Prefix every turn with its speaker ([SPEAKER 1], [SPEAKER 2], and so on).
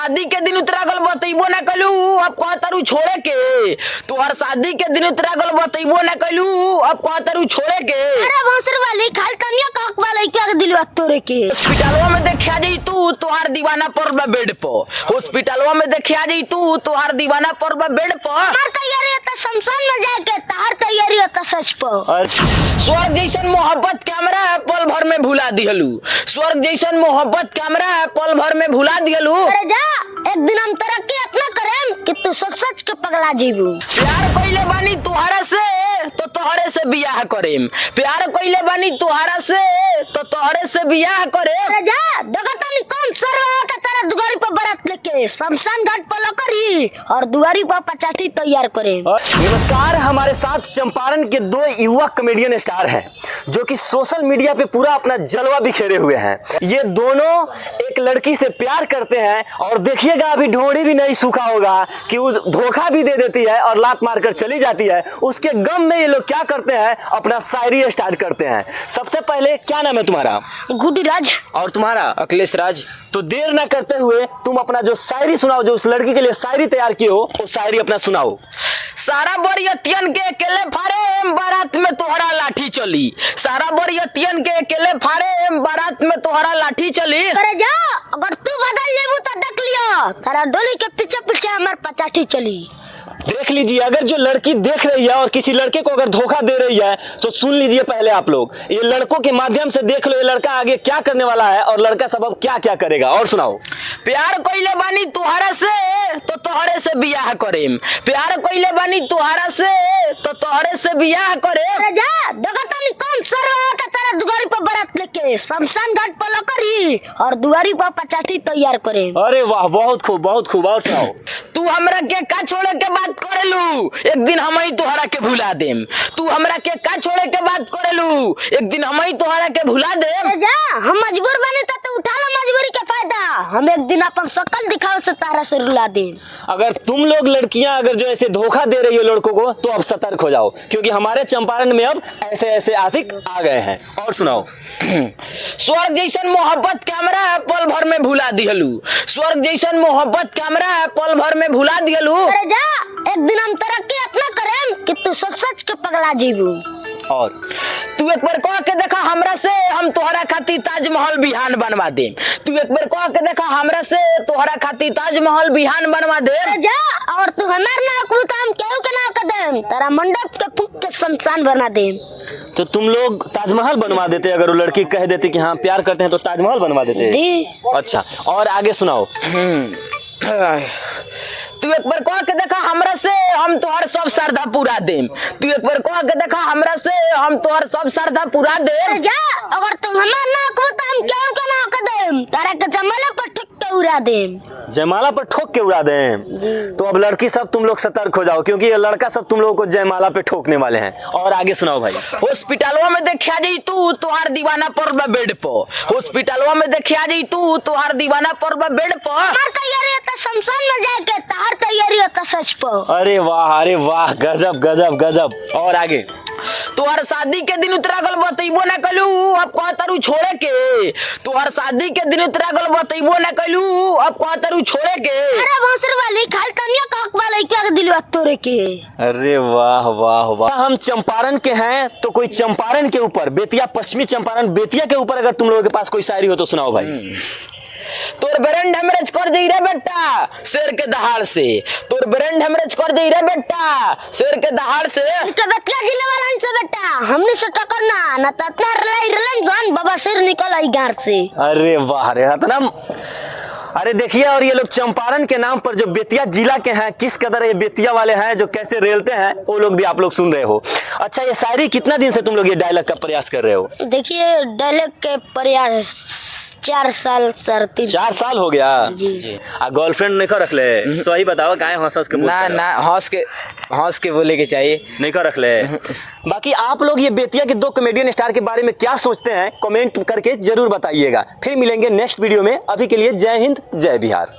[SPEAKER 1] शादी के दिन उतरा गल बतैबो ना कलू अब कहतरू छोड़े के। तोहर शादी के दिन उतरा गल बतैबो ना कलू अब कहतरू छोड़े के।
[SPEAKER 2] अरे भोसर वाली खाल कनिया काक वाले क्या के दिलवा तोरे के।
[SPEAKER 1] हॉस्पिटलवा में देखा जाई तू तोहार दीवाना पर बेड पर। हॉस्पिटलवा में देखा जाई तू तोहार दीवाना पर बेड पर।
[SPEAKER 2] तार तैयारी है शमशान में जाके तार तैयारी है सच पर।
[SPEAKER 1] स्वर्ग जैसन मोहब्बत कैमरा पल भर में भुला दिहलू। स्वर्ग जैसन मोहब्बत कैमरा पल भर में भुला दिहलू।
[SPEAKER 2] अरे जा एक दिन हम तरक्की इतना करें कि तू सच सच के पगला जीबू।
[SPEAKER 1] प्यार कइले बानी तुहरा से तो तोहरे से बियाह करेम। प्यार कइले बानी तुहरा से तो तोहरे से बियाह करेम।
[SPEAKER 2] अरे जा डगतानी कौन सरवा का तेरा दुआरी पर बारात लेके शमशान घाट पर लकड़ी और दुआरी पर पचाठी तैयार करें।
[SPEAKER 3] नमस्कार, हमारे साथ चंपारण के दो युवा कॉमेडियन स्टार हैं जो कि सोशल मीडिया पे पूरा अपना जलवा बिखेरे हुए हैं। ये दोनों एक लड़की से प्यार करते हैं और देखिएगा अभी ढोंडी भी नहीं सूखा होगा कि उस धोखा भी दे देती है और लात मारकर चली जाती है। उसके गम में ये लोग क्या करते हैं, अपना शायरी स्टार्ट करते हैं। सबसे पहले क्या नाम है तुम्हारा?
[SPEAKER 2] गुडी राज।
[SPEAKER 3] और तुम्हारा?
[SPEAKER 1] अखिलेश राज।
[SPEAKER 3] तो देर न करते हुए तुम अपना जो शायरी सुनाओ, जो उस लड़की के लिए शायरी तैयार किए हो वो शायरी अपना सुनाओ।
[SPEAKER 1] सारा बरियतियन के अकेले फाड़े बारात में तोहरा लाठी चली। सारा बरियतियन के अकेले फाड़े बारात में तोहरा लाठी चली।
[SPEAKER 2] अरे जा अगर तू बदल जेबू तो देख लियो तारा डोली के पीछे पीछे हमार पचाठी चली।
[SPEAKER 3] देख लीजिए, अगर जो लड़की देख रही है और किसी लड़के को अगर धोखा दे रही है तो सुन लीजिए पहले आप लोग। ये लड़कों के माध्यम से देख लो ये लड़का आगे क्या करने वाला है और लड़का सब अब क्या क्या करेगा। और सुनाओ।
[SPEAKER 1] प्यार कइले बानी तुहरा से तो तोहरे से बियाह करेम। प्यार कइले बानी तुहरा से तो तोहरे से बियाह करेम।
[SPEAKER 2] अरे जा डगतानी कौन सरवा का तेरा दुआरी पर बारात लेके शमशान घाट पर लकड़ी और दुआरी पर पचाठी तैयार करें।
[SPEAKER 3] अरे वाह, बहुत खूब बहुत खूब। और सुनाओ।
[SPEAKER 1] तू हमरा के का छोड़े के बात करेलू एक दिन हम ही तोहरा के भुला देम। तू हमरा के का छोड़े के बात करेलू एक दिन हम ही तोहरा के भुला देम।
[SPEAKER 2] अरे जा हम मजबूर बने तो उठा लो मजबूरी का फायदा। हम एक दिन अपन शकल दिखाओ से तारा से रुला दें।
[SPEAKER 3] अगर तुम लोग लड़कियां अगर जो ऐसे धोखा दे रही हो लड़कों को तो अब सतर्क हो जाओ, क्योंकि हमारे चंपारण में अब ऐसे ऐसे आशिक आ गए हैं। और सुनाओ।
[SPEAKER 1] स्वर्ग जैसन मोहब्बत कैमरा पल भर में भुला दिहलू। स्वर्ग जैसन मोहब्बत कैमरा पल भर में भुला दिहलू।
[SPEAKER 2] अरे जा एक दिन हम तरक्की इतना करें कि तू सच सच के पगला जीबू।
[SPEAKER 3] और
[SPEAKER 1] तू एक बार कह के देखा हमरा से हम तोहरा खातिर ताजमहल बिहान बनवा देम। तू एक बार कह के देखा हमरा से तोहरा खातिर ताजमहल बिहान बनवा दे।
[SPEAKER 2] अरे जा और तू हमार ना को काम केहू के ना कदम तेरा मंडप के फूक के शमशान बना देम।
[SPEAKER 3] तो तुम लोग ताजमहल बनवा देते अगर वो लड़की कह देती कि हाँ प्यार करते हैं तो ताजमहल बनवा देते। अच्छा, और आगे सुनाओ।
[SPEAKER 1] तू एक बार कह के देखा हमरा से हम तोहर सब श्रद्धा पूरा देम। तू एक बार कह के देखा हमरा से हम तोहर सब श्रद्धा पूरा देम।
[SPEAKER 2] जा अगर तुम हमार ना को काम केहू के ना कदम तारा के जमाला पर ठुक के उड़ा देम।
[SPEAKER 3] जयमाला पर ठोक के उड़ा दें। तो अब लड़की सब तुम लोग सतर्क हो जाओ, क्योंकि ये लड़का सब तुम लोगों को जयमाला पे ठोकने वाले हैं। और आगे सुनाओ भाई।
[SPEAKER 1] हॉस्पिटलवा में देखा जाई तू तोहार दीवाना पर बेड पर। हॉस्पिटलवा में देखा जाई तू तोहार दीवाना पर बेड पर।
[SPEAKER 2] तार तैयारी है शमशान में जाके तार तैयारी है सच पर।
[SPEAKER 3] अरे वाह, गजब गजब गजब। और आगे।
[SPEAKER 1] तोहर शादी के दिन उतरा गल बतैबो ना कलू अब कहतरू छोड़े के। तोहर शादी के दिन उतरा गल बतैबो ना कलू अब कहतरू छोड़े के।
[SPEAKER 2] अरे भोसर वाली खाल कनिया काक वाले क्या के दिलवा तोरे के।
[SPEAKER 3] अरे वाह वाह वाह। हम चंपारण के हैं तो कोई चंपारण के ऊपर, बेतिया पश्चिमी चंपारण बेतिया के ऊपर अगर तुम लोगों के पास कोई शायरी हो तो सुनाओ भाई। तोर ब्रेन हेमरेज कर दे रे बेटा शेर के दहाड़ से। तोर ब्रेन हेमरेज कर दे रे बेटा शेर के दहाड़ से।
[SPEAKER 2] इनके बतिया जिले वाला इनसे बेटा हमने से टकरना ना तो इतना रलन जान बाबा शेर निकल आई गार से।
[SPEAKER 3] अरे वाह रे हतनम। अरे देखिए, और ये लोग चंपारण के नाम पर जो बेतिया जिला के हैं किस कदर ये बेतिया वाले हैं जो कैसे रेलते हैं वो लोग भी आप लोग सुन रहे हो। अच्छा, ये शायरी कितना दिन से तुम लोग ये डायलॉग का प्रयास कर रहे हो?
[SPEAKER 2] देखिए डायलॉग के प्रयास 4 साल
[SPEAKER 3] 4 साल हो गया
[SPEAKER 2] जी।
[SPEAKER 3] गर्लफ्रेंड नहीं कर रख ले? सही बताओ काहे हंस के
[SPEAKER 1] ना हंस के बोले के चाहिए
[SPEAKER 3] नहीं कर रख ले। बाकी आप लोग ये बेतिया के दो कॉमेडियन स्टार के बारे में क्या सोचते हैं कमेंट करके जरूर बताइएगा। फिर मिलेंगे नेक्स्ट वीडियो में। अभी के लिए जय हिंद जय बिहार।